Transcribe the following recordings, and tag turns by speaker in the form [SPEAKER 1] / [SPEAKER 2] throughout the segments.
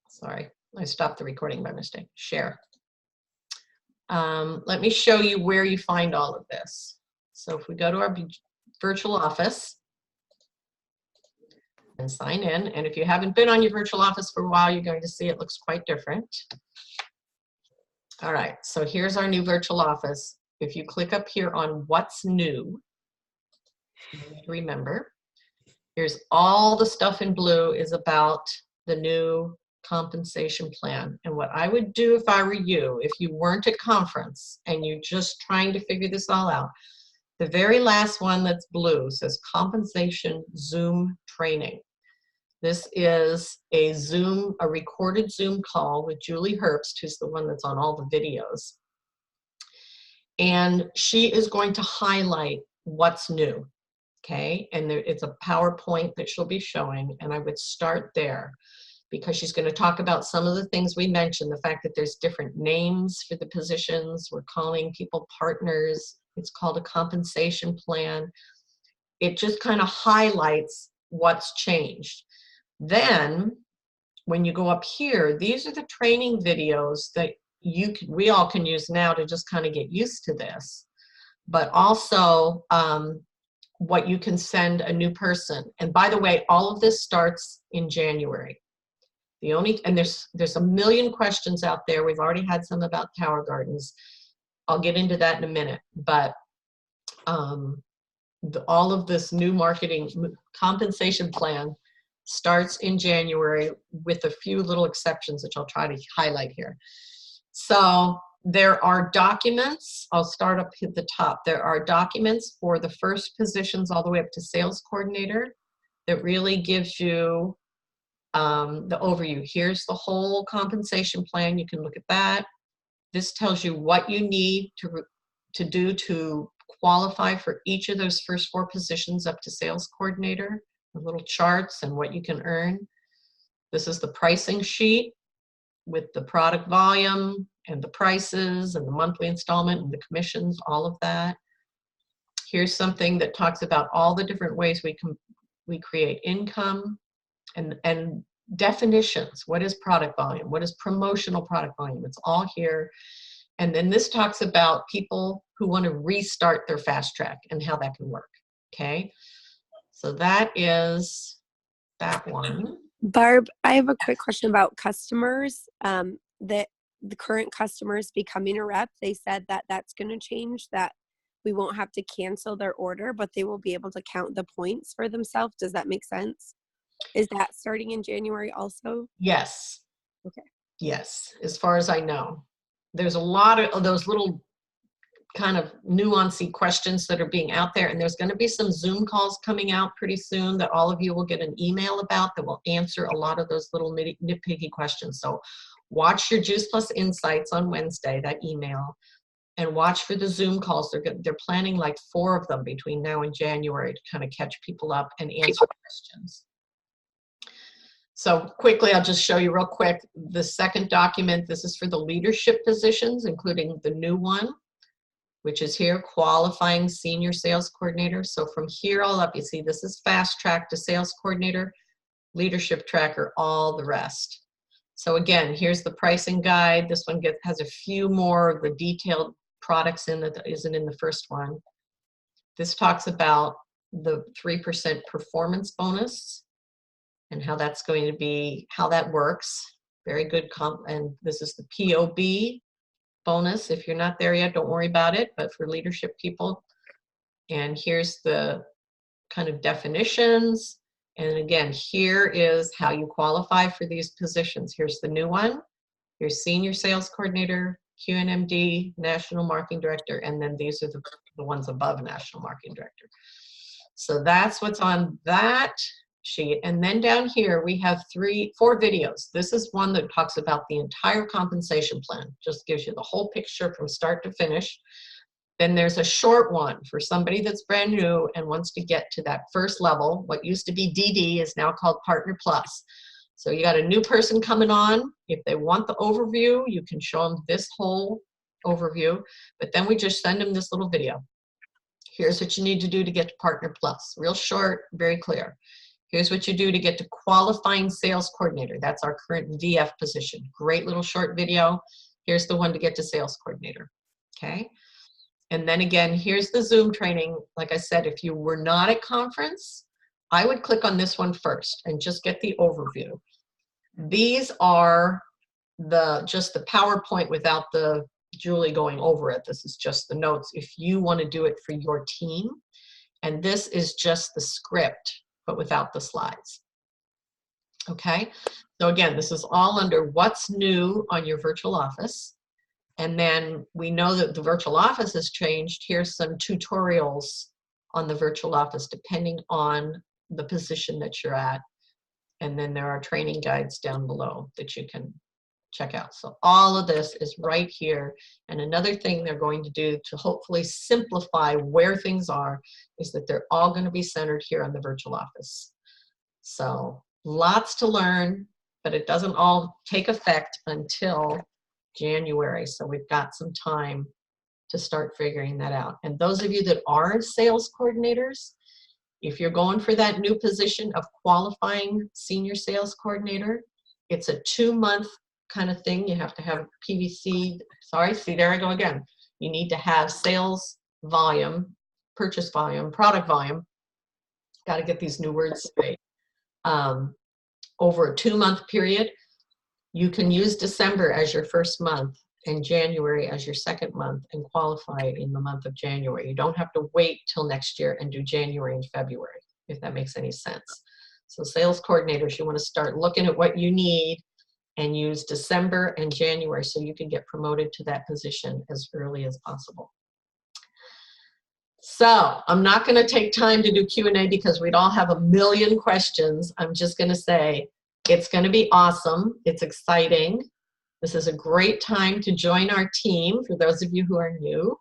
[SPEAKER 1] Sorry, I stopped the recording by mistake. Share. Let me show you where you find all of this. So if we go to our virtual office and sign in, and if you haven't been on your virtual office for a while, you're going to see it looks quite different. All right, so here's our new virtual office. If you click up here on what's new, remember, here's all the stuff in blue is about the new compensation plan. And what I would do if I were you, if you weren't at conference and you're just trying to figure this all out, the very last one that's blue says compensation Zoom training. This is a recorded Zoom call with Julie Herbst, who's the one that's on all the videos. And she is going to highlight what's new, okay? And it's a PowerPoint that she'll be showing, and I would start there because she's going to talk about some of the things we mentioned, the fact that there's different names for the positions. We're calling people partners. It's called a compensation plan. It just kind of highlights what's changed. Then when you go up here, these are the training videos that we all can use now to just kind of get used to this, but also what you can send a new person. And by the way, all of this starts in January. And there's a million questions out there. We've already had some about Tower Gardens. I'll get into that in a minute, but all of this new marketing compensation plan starts in January with a few little exceptions, which I'll try to highlight here. So there are documents. I'll start up at the top. There are documents for the first positions all the way up to sales coordinator that really gives you the overview. Here's the whole compensation plan. You can look at that. This tells you what you need to do to qualify for each of those first 4 positions up to sales coordinator, with little charts and what you can earn. This is the pricing sheet with the product volume and the prices and the monthly installment and the commissions, all of that. Here's something that talks about all the different ways we create income and definitions. What is product volume? What is promotional product volume? It's all here. And then this talks about people who want to restart their fast track and how that can work, okay? So that is that one.
[SPEAKER 2] Barb, I have a quick question about customers. That the current customers becoming a rep, they said that that's going to change, that we won't have to cancel their order, but they will be able to count the points for themselves. Does that make sense? Is that starting in January also?
[SPEAKER 1] Yes.
[SPEAKER 2] Okay.
[SPEAKER 1] Yes, as far as I know. There's a lot of those little kind of nuancey questions that are being out there, and there's going to be some Zoom calls coming out pretty soon that all of you will get an email about that will answer a lot of those little nitpicky questions. So watch your Juice Plus Insights on Wednesday, that email, and watch for the Zoom calls. They're planning like 4 of them between now and January to kind of catch people up and answer questions. So quickly, I'll just show you real quick the second document. This is for the leadership positions, including the new one, which is here, qualifying senior sales coordinator. So from here all up, you see this is fast track to sales coordinator, leadership tracker, all the rest. So again, here's the pricing guide. This one has a few more of the detailed products in that isn't in the first one. This talks about the 3% performance bonus and how that's going to be, how that works. Very good and this is the POB bonus. If you're not there yet, don't worry about it, but for leadership people. And here's the kind of definitions. And again, here is how you qualify for these positions. Here's the new one. Here's senior sales coordinator, QNMD, national marketing director, and then these are the ones above national marketing director. So that's what's on that sheet. And then down here we have 4 videos. This is one that talks about the entire compensation plan, just gives you the whole picture from start to finish. Then there's a short one for somebody that's brand new and wants to get to that first level. What used to be DD is now called Partner Plus. So you got a new person coming on. If they want the overview, you can show them this whole overview, but then we just send them this little video. Here's what you need to do to get to Partner Plus. Real short, very clear. Here's what you do to get to qualifying sales coordinator. That's our current VF position. Great little short video. Here's the one to get to sales coordinator, okay? And then again, here's the Zoom training. Like I said, if you were not at conference, I would click on this one first and just get the overview. These are just the PowerPoint without the Julie going over it. This is just the notes if you want to do it for your team. And this is just the script, but without the slides. Okay, so again, this is all under what's new on your virtual office. And then we know that the virtual office has changed. Here's some tutorials on the virtual office depending on the position that you're at. And then there are training guides down below that you can check out. So all of this is right here. And another thing they're going to do to hopefully simplify where things are is that they're all going to be centered here on the virtual office. So lots to learn, but it doesn't all take effect until January. So we've got some time to start figuring that out. And those of you that are sales coordinators, if you're going for that new position of qualifying senior sales coordinator, it's a 2-month kind of thing. You have to have PVC, sorry, see, there I go again. You need to have sales volume, purchase volume, product volume. Got to get these new words straight. Over a 2-month period. You can use December as your first month and January as your second month and qualify in the month of January. You don't have to wait till next year and do January and February, if that makes any sense. So sales coordinators, you want to start looking at what you need and use December and January so you can get promoted to that position as early as possible. So I'm not going to take time to do Q&A because we'd all have a million questions. I'm just going to say it's going to be awesome. It's exciting. This is a great time to join our team for those of you who are new.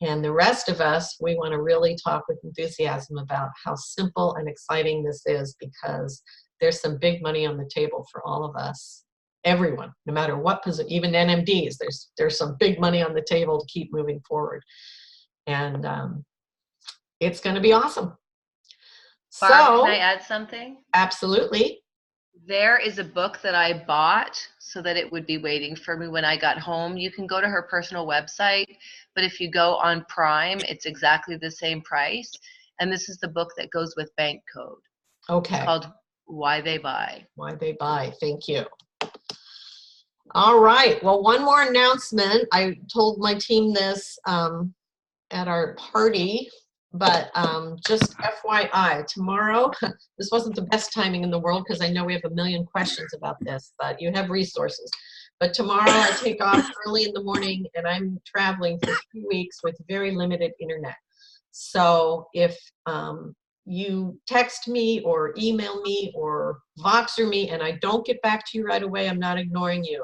[SPEAKER 1] And the rest of us, we want to really talk with enthusiasm about how simple and exciting this is, because there's some big money on the table for all of us. Everyone, no matter what position, even NMDs, there's some big money on the table to keep moving forward. And it's going to be awesome.
[SPEAKER 3] Barb,
[SPEAKER 1] So,
[SPEAKER 3] can I add something?
[SPEAKER 1] Absolutely.
[SPEAKER 3] There is a book that I bought so that it would be waiting for me when I got home. You can go to her personal website, but if you go on Prime, it's exactly the same price. And this is the book that goes with Bank Code.
[SPEAKER 1] Okay.
[SPEAKER 3] It's called Why They Buy.
[SPEAKER 1] Why They Buy. Thank you. All right. Well, one more announcement. I told my team this at our party, but just FYI, tomorrow, this wasn't the best timing in the world because I know we have a million questions about this, but you have resources. But tomorrow I take off early in the morning and I'm traveling for 3 weeks with very limited internet. So if you text me or email me or Voxer me and I don't get back to you right away, I'm not ignoring you.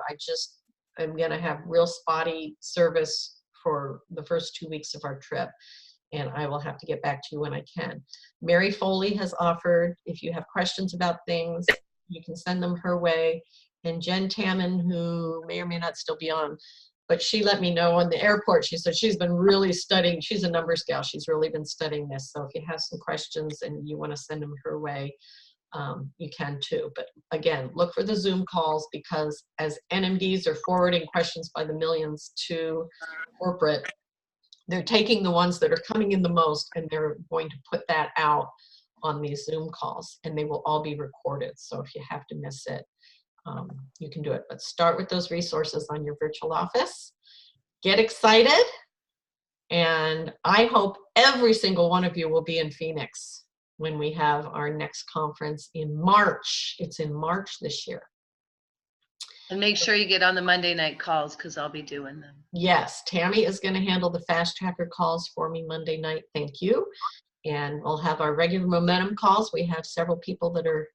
[SPEAKER 1] I'm going to have real spotty service for the first 2 weeks of our trip. And I will have to get back to you when I can. Mary Foley has offered, if you have questions about things, you can send them her way. And Jen Tamman, who may or may not still be on, but she let me know on the airport, she said she's been really studying, she's a numbers gal, she's really been studying this. So if you have some questions and you want to send them her way, you can too. But again, look for the Zoom calls, because as NMDs are forwarding questions by the millions to corporate, they're taking the ones that are coming in the most and they're going to put that out on these Zoom calls, and they will all be recorded. So if you have to miss it, you can do it. But start with those resources on your virtual office. Get excited. And I hope every single one of you will be in Phoenix when we have our next conference in March. It's in March this year.
[SPEAKER 3] And make sure you get on the Monday night calls because I'll be doing them.
[SPEAKER 1] Yes, Tammy is going to handle the Fast Tracker calls for me Monday night. Thank you. And we'll have our regular momentum calls. We have several people that are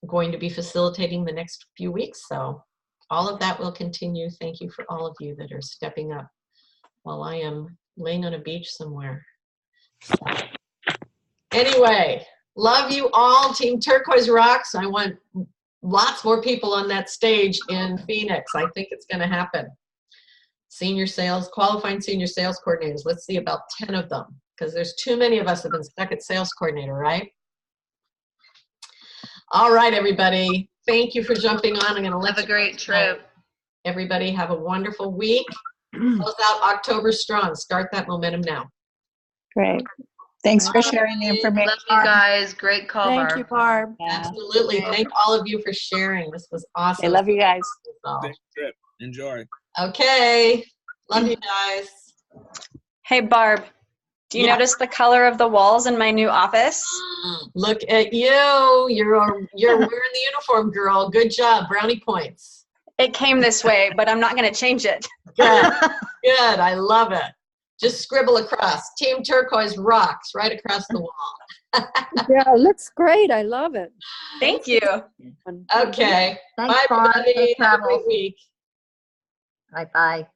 [SPEAKER 1] going to be facilitating the next few weeks. So all of that will continue. Thank you for all of you that are stepping up while I am laying on a beach somewhere. So, anyway, love you all. Team Turquoise rocks. I want lots more people on that stage in Phoenix. I think it's going to happen. Senior sales, qualifying senior sales coordinators. Let's see about 10 of them, because there's too many of us that have been stuck at sales coordinator, right? All right, everybody. Thank you for jumping on. I'm going to let
[SPEAKER 3] Have a
[SPEAKER 1] you
[SPEAKER 3] great trip.
[SPEAKER 1] Everybody have a wonderful week. Close out October strong. Start that momentum now.
[SPEAKER 4] Great. Thanks for sharing the information.
[SPEAKER 3] Love you guys. Great call,
[SPEAKER 5] Thank
[SPEAKER 3] Barb.
[SPEAKER 5] you, Barb.
[SPEAKER 4] Yeah.
[SPEAKER 1] Absolutely. Thank all of you for sharing. This was awesome.
[SPEAKER 4] I love you guys.
[SPEAKER 6] Safe trip. Enjoy.
[SPEAKER 1] Okay. Love you guys.
[SPEAKER 7] Hey, Barb, do you
[SPEAKER 1] Yeah.
[SPEAKER 7] notice the color of the walls in my new office?
[SPEAKER 1] Look at you. You're wearing the uniform, girl. Good job. Brownie points.
[SPEAKER 7] It came this way, but I'm not going to change it.
[SPEAKER 1] Good. Good. I love it. Just scribble across. Team Turquoise rocks right across the wall.
[SPEAKER 5] Yeah, it looks great. I love it.
[SPEAKER 7] Thank you.
[SPEAKER 1] Okay.
[SPEAKER 8] Thanks,
[SPEAKER 1] Bye,
[SPEAKER 8] Barb.
[SPEAKER 1] everybody.
[SPEAKER 8] Safe
[SPEAKER 1] Have a great
[SPEAKER 8] travels.
[SPEAKER 1] week.
[SPEAKER 8] Bye-bye.